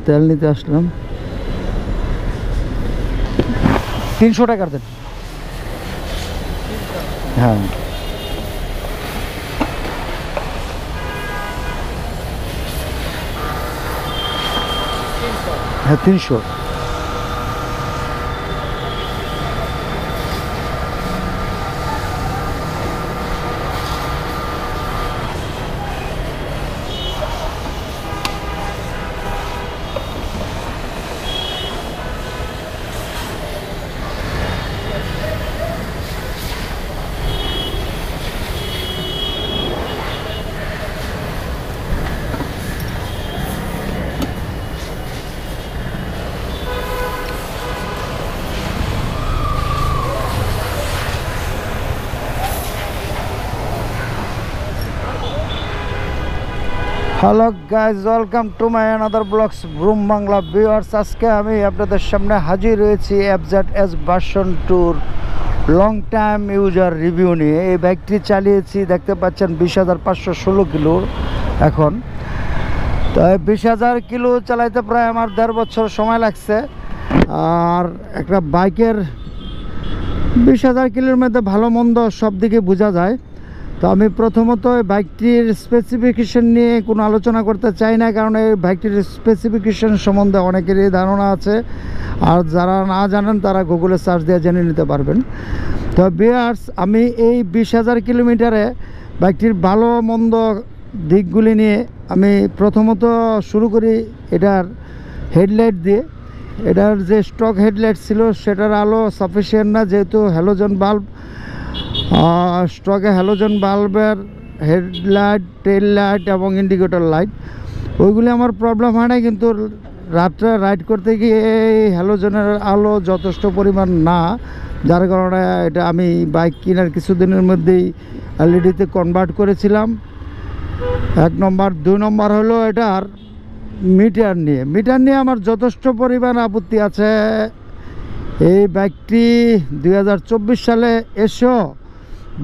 তেল নিতে আসলাম। 300 টাকার দেন। হ্যাঁ, হ্যাঁ 300। Hello guys, welcome to my another blogs ব্রুম বাংলা ভিউয়ার্স। আজকে আমি আপনাদের সামনে হাজির হয়েছি FZS version 2 long time user review নিয়ে। এই বাইকটি চালিয়েছি, দেখতে পাচ্ছেন 20,516 কিলো এখন। তো 20,000 কিলো চালাইতে প্রায় আমার 1.5 বছর সময় লাগছে। আর একটা বাইকের 20,000 কিলোর মধ্যে ভালো মন্দ সব দিকে বোঝা যায়। তো আমি প্রথমত এই বাইকটির স্পেসিফিকেশন নিয়ে কোনো আলোচনা করতে চাই না, কারণ এই বাইকটির স্পেসিফিকেশন সম্বন্ধে অনেকেরই ধারণা আছে, আর যারা না জানেন তারা গুগলে সার্চ দিয়ে জেনে নিতে পারবেন। তো ভিউয়ার্স, আমি এই 20,000 কিলোমিটারে বাইকটির ভালো মন্দ দিকগুলি নিয়ে আমি প্রথমত শুরু করি এটার হেডলাইট দিয়ে। এটার যে স্টক হেডলাইট ছিল সেটার আলো সাফিসিয়েন্ট না, যেহেতু হ্যালোজেন বাল্ব, স্টকে হ্যালোজেন বাল্বের হেডলাইট, টেল লাইট এবং ইন্ডিকেটর লাইট, ওইগুলি আমার প্রবলেম হয় না। কিন্তু রাত্রে রাইড করতে গিয়ে এই হ্যালোজেনের আলো যথেষ্ট পরিমাণ না, যার কারণে এটা আমি বাইক কেনার কিছুদিনের মধ্যেই এলইডিতে কনভার্ট করেছিলাম। 1 নম্বর। 2 নম্বর হলো এটার মিটার নিয়ে আমার যথেষ্ট পরিমাণ আপত্তি আছে। এই বাইকটি 2024 সালে এসেও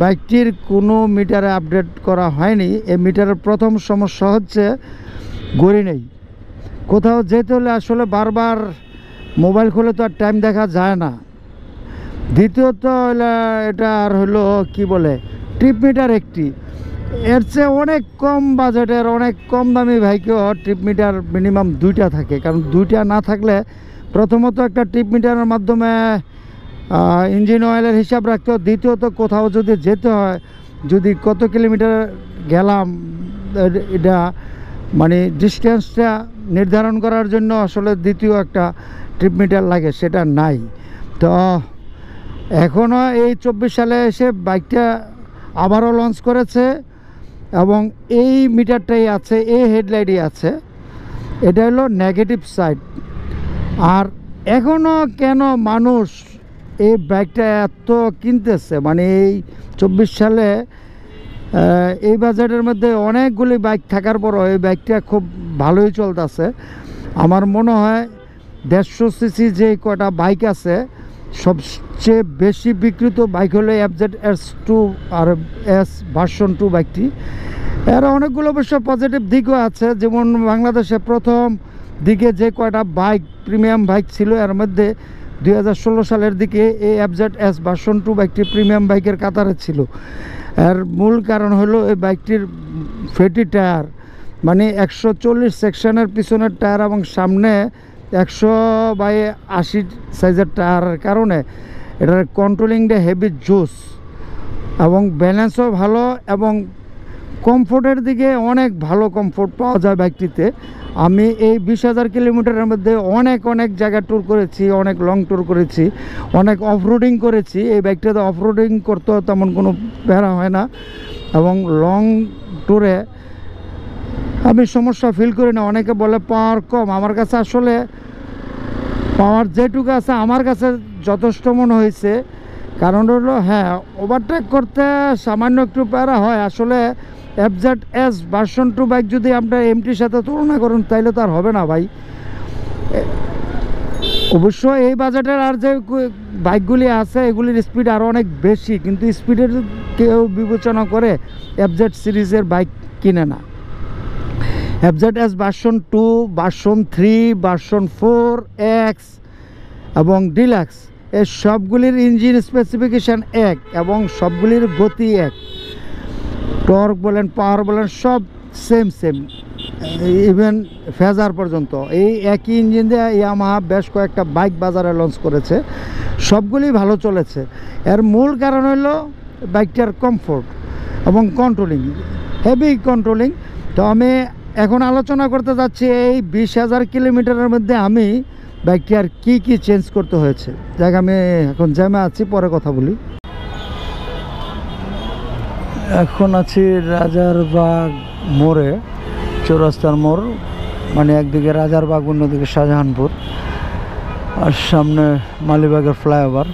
বাইকটির কোনো মিটারে আপডেট করা হয়নি। এই মিটারের প্রথম সমস্যা হচ্ছে ঘড়ি নেই। কোথাও যেতে হলে আসলে বারবার মোবাইল খুলে তো আর টাইম দেখা যায় না। দ্বিতীয়ত এটা আর হলো কি বলে ট্রিপ মিটার একটি, এর চেয়ে অনেক কম বাজেটের অনেক কম দামি বাইকেও ট্রিপ মিটার মিনিমাম 2টা থাকে। কারণ 2টা না থাকলে প্রথমত একটা ট্রিপ মিটারের মাধ্যমে ইঞ্জিন অয়েলের হিসাব রাখতে হয়। দ্বিতীয়ত কোথাও যদি যেতে হয়, যদি কত কিলোমিটার গেলাম এটা মানে ডিস্টেন্সটা নির্ধারণ করার জন্য আসলে দ্বিতীয় একটা ট্রিপ মিটার লাগে, সেটা নাই। তো এখনও এই 24 সালে এসে বাইকটা আবারও লঞ্চ করেছে এবং এই মিটারটাই আছে, এই হেডলাইটই আছে। এটা হলো নেগেটিভ সাইড। আর এখনও কেন মানুষ এই বাইকটা এত কিনতেছে, মানে এই 24 সালে এই বাজেটের মধ্যে অনেকগুলি বাইক থাকার পরও এই বাইকটা খুব ভালোই চলতেছে। আমার মনে হয় 150 সিসি যে কটা বাইক আছে, সবচেয়ে বেশি বিক্রিত বাইক হলো FZS2 আর S ভার্সন 2 বাইকটি। এর অনেকগুলো অবশ্য পজিটিভ দিকও আছে, যেমন বাংলাদেশে প্রথম দিকে যে কয়টা বাইক প্রিমিয়াম বাইক ছিল, এর মধ্যে 2016 সালের দিকে এই FZS ভার্সন 2 বাইকটি প্রিমিয়াম বাইকের কাতারে ছিল। এর মূল কারণ হলো এই বাইকটির ফেটি টায়ার, মানে 140 সেকশনের পিছনের টায়ার এবং সামনে 100/80 সাইজের টায়ারের কারণে এটার কন্ট্রোলিংটা হেভি জুস এবং ব্যালেন্সও ভালো এবং কমফোর্টের দিকে অনেক ভালো কমফোর্ট পাওয়া যায় বাইকটিতে। আমি এই 20,000 কিলোমিটারের মধ্যে অনেক জায়গা ট্যুর করেছি, অনেক লং ট্যুর করেছি, অনেক অফরোডিং করেছি। এই বাইকটাতে অফরোডিং করতেও তেমন কোনো প্যারা হয় না এবং লং ট্যুরে আমি সমস্যা ফিল করি না। অনেকে বলে পাওয়ার কম, আমার কাছে আসলে পাওয়ার যেটুকু আছে আমার কাছে যথেষ্ট মনে হয়েছে। কারণ হলো হ্যাঁ, ওভারটেক করতে সামান্য একটু প্যারা হয়। আসলে FZS ভার্সন 2 বাইক যদি আপনার এমটির সাথে তুলনা করেন তাইলে তো আর হবে না ভাই। অবশ্য এই বাজেটের আর যে বাইকগুলি আছে এগুলির স্পিড আরও অনেক বেশি, কিন্তু স্পিডের কেউ বিবেচনা করে এফজেড সিরিজের বাইক কিনে না। FZ-S version 2, version 3, version 4, x এবং ডিলাক্স এই সবগুলির ইঞ্জিন স্পেসিফিকেশান এক এবং সবগুলির গতি এক, টর্ক বলেন পাওয়ার বলেন সব সেম ইভেন ফেজার পর্যন্ত এই একই ইঞ্জিন দিয়ে ইয়ামাহা বেশ কয়েকটা বাইক বাজারে লঞ্চ করেছে, সবগুলি ভালো চলেছে। এর মূল কারণ হলো বাইকটার কমফোর্ট এবং কন্ট্রোলিং, হেভি কন্ট্রোলিং। তো আমি এখন আলোচনা করতে যাচ্ছি এই 20,000 কিলোমিটারের মধ্যে আমি বাইকটার কি চেঞ্জ করতে হয়েছে। যাক, আমি এখন জ্যামে আছি, পরে কথা বলি। এখন আছি রাজারবাগ মোড়ে, চৌরাস্তার মোড়, মানে একদিকে রাজারবাগ অন্যদিকে শাহজাহানপুর, আর সামনে মালিবাগের ফ্লাইওভার।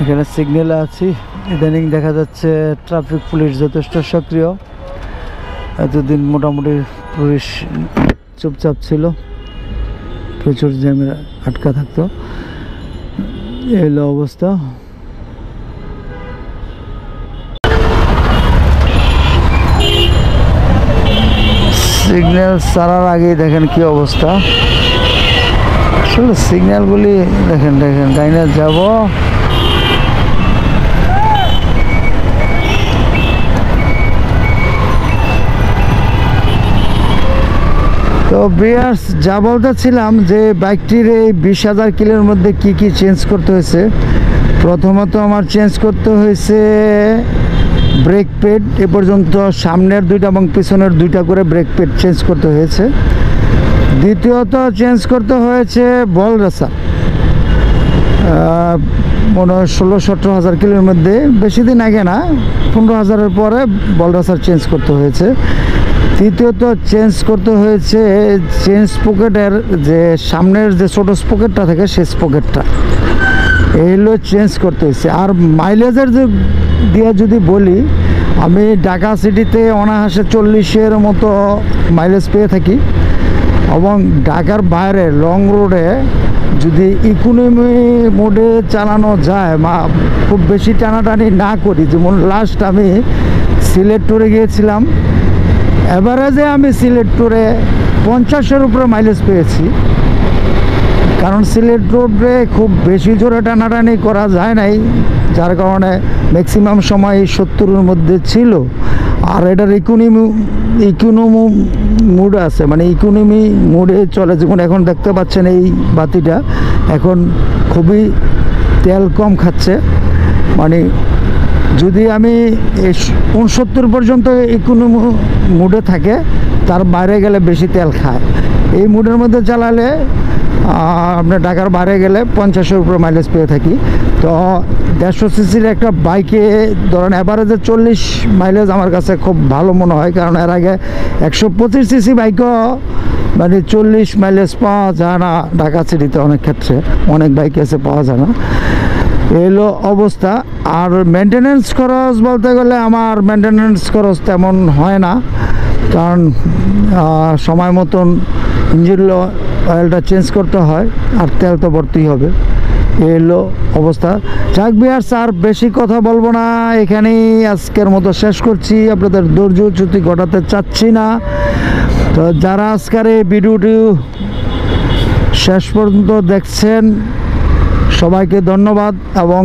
এখানে সিগন্যালে আছি। ইদানিং দেখা যাচ্ছে ট্রাফিক পুলিশ যথেষ্ট সক্রিয়, এতদিন মোটামুটি পুলিশ চুপচাপ ছিল, প্রচুর জ্যামে আটকা থাকতো। এই হলো অবস্থা। সিগন্যাল ছাড়ার আগেই দেখেন কি অবস্থা, আসলে সিগন্যালগুলি দেখেন ডাইনে যাব, তো ভিউয়ার্স যা বলতেছিলাম যে বাইকটির এই 20,000 কিলোর মধ্যে কি চেঞ্জ করতে হয়েছে। প্রথমত আমার চেঞ্জ করতে হয়েছে ব্রেক প্যাড, এ পর্যন্ত সামনের দুইটা এবং পিছনের দুইটা করে ব্রেক প্যাড চেঞ্জ করতে হয়েছে। দ্বিতীয়ত চেঞ্জ করতে হয়েছে বল রেসার, মনে হয় 16-17 হাজার কিলোর মধ্যে, বেশি দিন আগে না, 15,000-এর পরে বল রেসার চেঞ্জ করতে হয়েছে। তৃতীয়ত চেঞ্জ করতে হয়েছে চেঞ্জ স্পকেটের যে সামনের যে ছোটো স্পকেটটা থাকে সেই স্পকেটটা, এইগুলো চেঞ্জ করতে হয়েছে। আর মাইলেজের যে দিয়ে যদি বলি, আমি ঢাকা সিটিতে অনায়াসে 40-এর মতো মাইলেজ পেয়ে থাকি, এবং ঢাকার বাইরে লং রোডে যদি ইকোনমি মোডে চালানো যায় বা খুব বেশি টানাটানি না করি, যেমন লাস্ট আমি সিলেট ট্যুরে গিয়েছিলাম, এভারেজে আমি সিলেট ট্যুরে 50-এর উপরে মাইলেজ পেয়েছি। কারণ সিলেট রোডে খুব বেশি জোরে টানাটানি করা যায় নাই, যার কারণে ম্যাক্সিমাম সময় 70-এর মধ্যে ছিল। আর এটার ইকোনমি মুড আছে, মানে ইকোনমি মুডে চলে। যেমন এখন দেখতে পাচ্ছেন এই বাতিটা এখন খুবই তেল কম খাচ্ছে, মানে যদি আমি 69 পর্যন্ত ইকোনমি মুডে থাকে, তার বাইরে গেলে বেশি তেল খায়। এই মুডের মধ্যে চালালে আপনার ঢাকার বাইরে গেলে 50-এর উপরে মাইলেজ পেয়ে থাকি। তো 150 সিসির একটা বাইকে ধরেন অ্যাভারেজে 40 মাইলেজ আমার কাছে খুব ভালো মনে হয়, কারণ এর আগে 125 সিসি বাইকও মানে 40 মাইলেজ পাওয়া যায় না ঢাকা সিটিতে, অনেক ক্ষেত্রে অনেক বাইক আছে পাওয়া যায় না। এলো অবস্থা। আর মেনটেনেন্স খরচ বলতে গেলে আমার মেনটেনেন্স খরচ তেমন হয় না, কারণ সময় মতন ইঞ্জিন অয়েলটা চেঞ্জ করতে হয়, আর তেল তো ভরতেই হবে। এলো অবস্থা। যাক ভিউয়ার্স, আর বেশি কথা বলবো না, এখানেই আজকের মতো শেষ করছি। আপনাদের ধৈর্যচ্যুতি ঘটাতে চাচ্ছি না। তো যারা আজকের এই ভিডিওটি শেষ পর্যন্ত দেখছেন, সবাইকে ধন্যবাদ। এবং